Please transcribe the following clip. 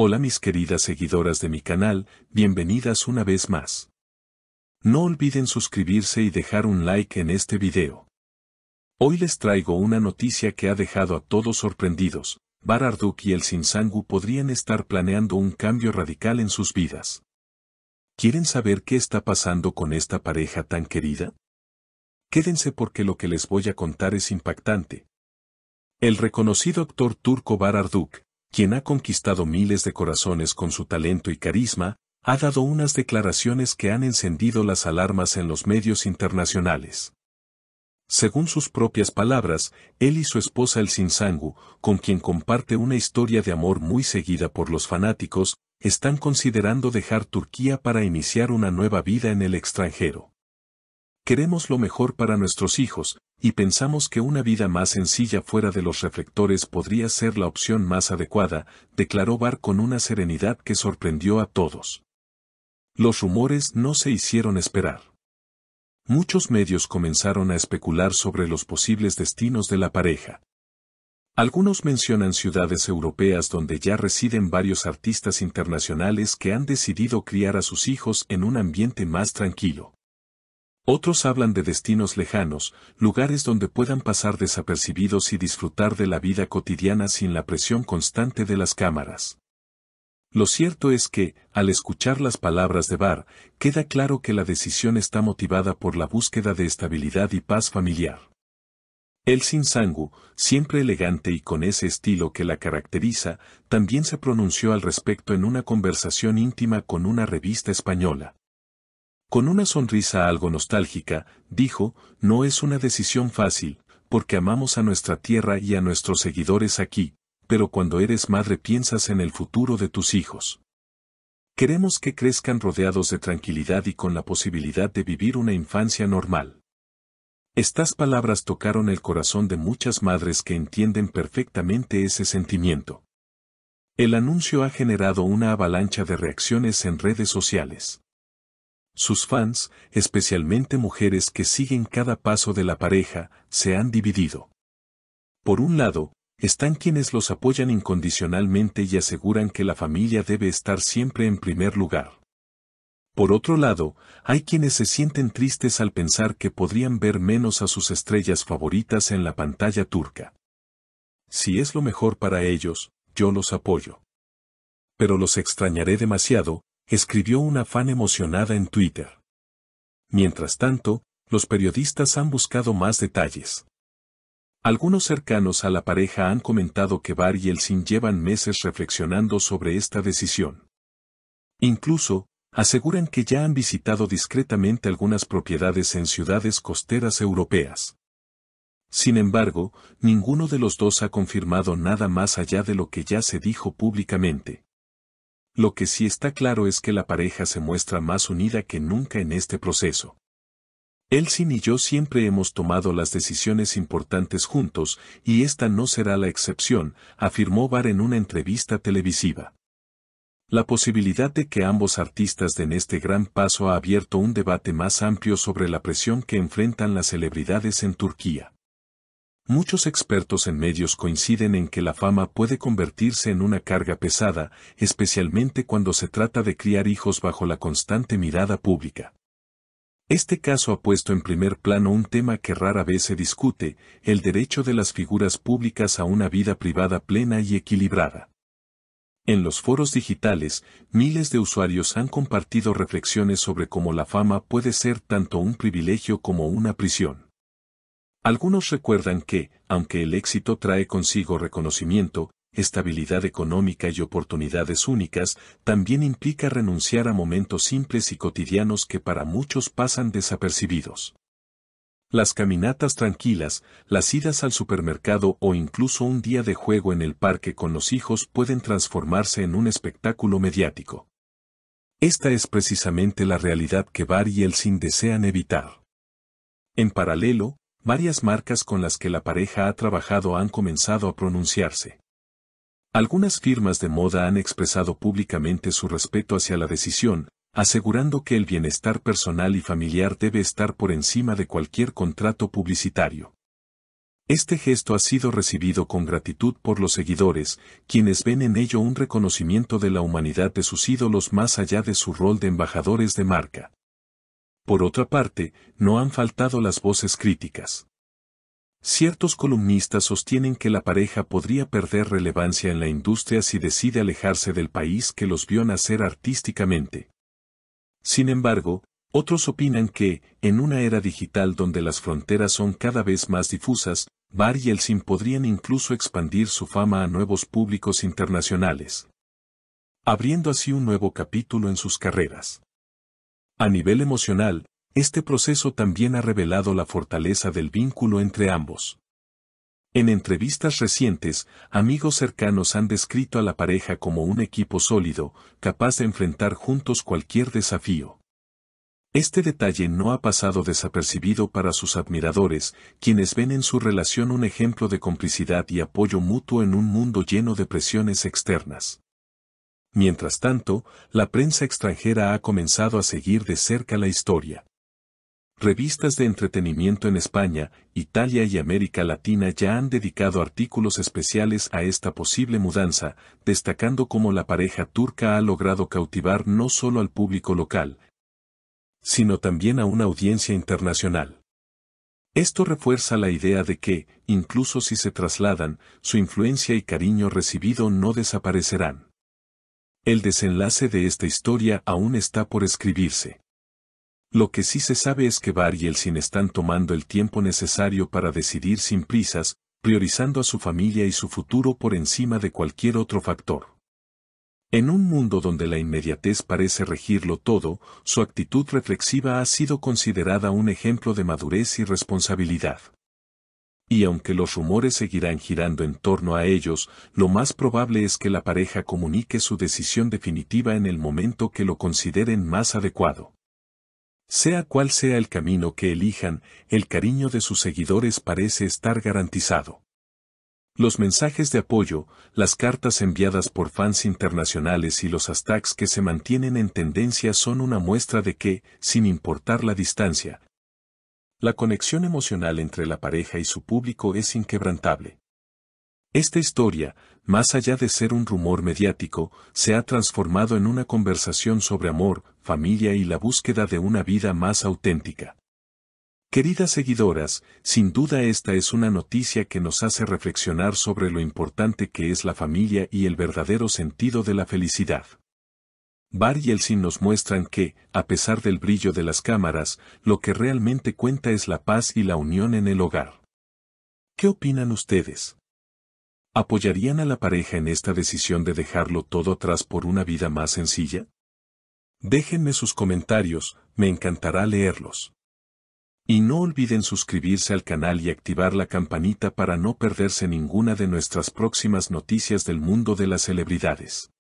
Hola mis queridas seguidoras de mi canal, bienvenidas una vez más. No olviden suscribirse y dejar un like en este video. Hoy les traigo una noticia que ha dejado a todos sorprendidos. Bar Arduk y Elçin Sangu podrían estar planeando un cambio radical en sus vidas. ¿Quieren saber qué está pasando con esta pareja tan querida? Quédense porque lo que les voy a contar es impactante. El reconocido actor turco Bar Arduk, quien ha conquistado miles de corazones con su talento y carisma, ha dado unas declaraciones que han encendido las alarmas en los medios internacionales. Según sus propias palabras, él y su esposa Elçin Sangu, con quien comparte una historia de amor muy seguida por los fanáticos, están considerando dejar Turquía para iniciar una nueva vida en el extranjero. Queremos lo mejor para nuestros hijos, y pensamos que una vida más sencilla fuera de los reflectores podría ser la opción más adecuada, declaró Bar con una serenidad que sorprendió a todos. Los rumores no se hicieron esperar. Muchos medios comenzaron a especular sobre los posibles destinos de la pareja. Algunos mencionan ciudades europeas donde ya residen varios artistas internacionales que han decidido criar a sus hijos en un ambiente más tranquilo. Otros hablan de destinos lejanos, lugares donde puedan pasar desapercibidos y disfrutar de la vida cotidiana sin la presión constante de las cámaras. Lo cierto es que, al escuchar las palabras de Bar, queda claro que la decisión está motivada por la búsqueda de estabilidad y paz familiar. Elçin Sangu, siempre elegante y con ese estilo que la caracteriza, también se pronunció al respecto en una conversación íntima con una revista española. Con una sonrisa algo nostálgica, dijo, no es una decisión fácil, porque amamos a nuestra tierra y a nuestros seguidores aquí, pero cuando eres madre piensas en el futuro de tus hijos. Queremos que crezcan rodeados de tranquilidad y con la posibilidad de vivir una infancia normal. Estas palabras tocaron el corazón de muchas madres que entienden perfectamente ese sentimiento. El anuncio ha generado una avalancha de reacciones en redes sociales. Sus fans, especialmente mujeres que siguen cada paso de la pareja, se han dividido. Por un lado, están quienes los apoyan incondicionalmente y aseguran que la familia debe estar siempre en primer lugar. Por otro lado, hay quienes se sienten tristes al pensar que podrían ver menos a sus estrellas favoritas en la pantalla turca. Si es lo mejor para ellos, yo los apoyo. Pero los extrañaré demasiado, escribió una fan emocionada en Twitter. Mientras tanto, los periodistas han buscado más detalles. Algunos cercanos a la pareja han comentado que Bar y Elçin llevan meses reflexionando sobre esta decisión. Incluso, aseguran que ya han visitado discretamente algunas propiedades en ciudades costeras europeas. Sin embargo, ninguno de los dos ha confirmado nada más allá de lo que ya se dijo públicamente. Lo que sí está claro es que la pareja se muestra más unida que nunca en este proceso. Elçin y yo siempre hemos tomado las decisiones importantes juntos, y esta no será la excepción, afirmó Bar en una entrevista televisiva. La posibilidad de que ambos artistas den este gran paso ha abierto un debate más amplio sobre la presión que enfrentan las celebridades en Turquía. Muchos expertos en medios coinciden en que la fama puede convertirse en una carga pesada, especialmente cuando se trata de criar hijos bajo la constante mirada pública. Este caso ha puesto en primer plano un tema que rara vez se discute, el derecho de las figuras públicas a una vida privada plena y equilibrada. En los foros digitales, miles de usuarios han compartido reflexiones sobre cómo la fama puede ser tanto un privilegio como una prisión. Algunos recuerdan que, aunque el éxito trae consigo reconocimiento, estabilidad económica y oportunidades únicas, también implica renunciar a momentos simples y cotidianos que para muchos pasan desapercibidos. Las caminatas tranquilas, las idas al supermercado o incluso un día de juego en el parque con los hijos pueden transformarse en un espectáculo mediático. Esta es precisamente la realidad que Bar y Elçin desean evitar. En paralelo, varias marcas con las que la pareja ha trabajado han comenzado a pronunciarse. Algunas firmas de moda han expresado públicamente su respeto hacia la decisión, asegurando que el bienestar personal y familiar debe estar por encima de cualquier contrato publicitario. Este gesto ha sido recibido con gratitud por los seguidores, quienes ven en ello un reconocimiento de la humanidad de sus ídolos más allá de su rol de embajadores de marca. Por otra parte, no han faltado las voces críticas. Ciertos columnistas sostienen que la pareja podría perder relevancia en la industria si decide alejarse del país que los vio nacer artísticamente. Sin embargo, otros opinan que, en una era digital donde las fronteras son cada vez más difusas, Bar y Yeltsin podrían incluso expandir su fama a nuevos públicos internacionales, abriendo así un nuevo capítulo en sus carreras. A nivel emocional, este proceso también ha revelado la fortaleza del vínculo entre ambos. En entrevistas recientes, amigos cercanos han descrito a la pareja como un equipo sólido, capaz de enfrentar juntos cualquier desafío. Este detalle no ha pasado desapercibido para sus admiradores, quienes ven en su relación un ejemplo de complicidad y apoyo mutuo en un mundo lleno de presiones externas. Mientras tanto, la prensa extranjera ha comenzado a seguir de cerca la historia. Revistas de entretenimiento en España, Italia y América Latina ya han dedicado artículos especiales a esta posible mudanza, destacando cómo la pareja turca ha logrado cautivar no solo al público local, sino también a una audiencia internacional. Esto refuerza la idea de que, incluso si se trasladan, su influencia y cariño recibido no desaparecerán. El desenlace de esta historia aún está por escribirse. Lo que sí se sabe es que Bar y Yeltsin están tomando el tiempo necesario para decidir sin prisas, priorizando a su familia y su futuro por encima de cualquier otro factor. En un mundo donde la inmediatez parece regirlo todo, su actitud reflexiva ha sido considerada un ejemplo de madurez y responsabilidad. Y aunque los rumores seguirán girando en torno a ellos, lo más probable es que la pareja comunique su decisión definitiva en el momento que lo consideren más adecuado. Sea cual sea el camino que elijan, el cariño de sus seguidores parece estar garantizado. Los mensajes de apoyo, las cartas enviadas por fans internacionales y los hashtags que se mantienen en tendencia son una muestra de que, sin importar la distancia, la conexión emocional entre la pareja y su público es inquebrantable. Esta historia, más allá de ser un rumor mediático, se ha transformado en una conversación sobre amor, familia y la búsqueda de una vida más auténtica. Queridas seguidoras, sin duda esta es una noticia que nos hace reflexionar sobre lo importante que es la familia y el verdadero sentido de la felicidad. Bar y Yeltsin nos muestran que, a pesar del brillo de las cámaras, lo que realmente cuenta es la paz y la unión en el hogar. ¿Qué opinan ustedes? ¿Apoyarían a la pareja en esta decisión de dejarlo todo atrás por una vida más sencilla? Déjenme sus comentarios, me encantará leerlos. Y no olviden suscribirse al canal y activar la campanita para no perderse ninguna de nuestras próximas noticias del mundo de las celebridades.